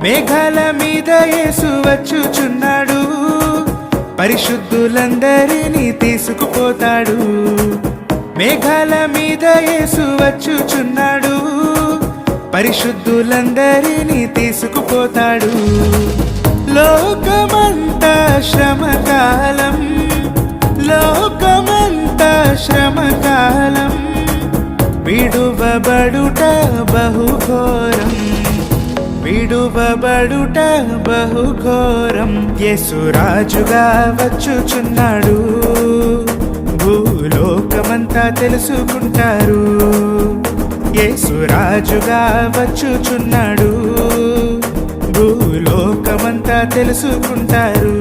మేఘాల మీద యేసు వచ్చుచున్నాడు, పరిశుద్ధులందరినీ తీసుకుపోతాడు. మేఘాల మీద యేసు వచ్చుచున్నాడు, పరిశుద్ధులందరినీ తీసుకుపోతాడు. లోకమంతా శ్రమకాలం, లోకమంతా శ్రమకాలం, విడువబడుట బహుఘోరం, విడువబడుట బహుఘోరం. యేసు రాజుగా వచ్చుచున్నాడు, భూలోకమంతా తెలుసుకుంటారు. యేసు రాజుగా వచ్చుచున్నాడు, భూలోకమంతా తెలుసుకుంటారు.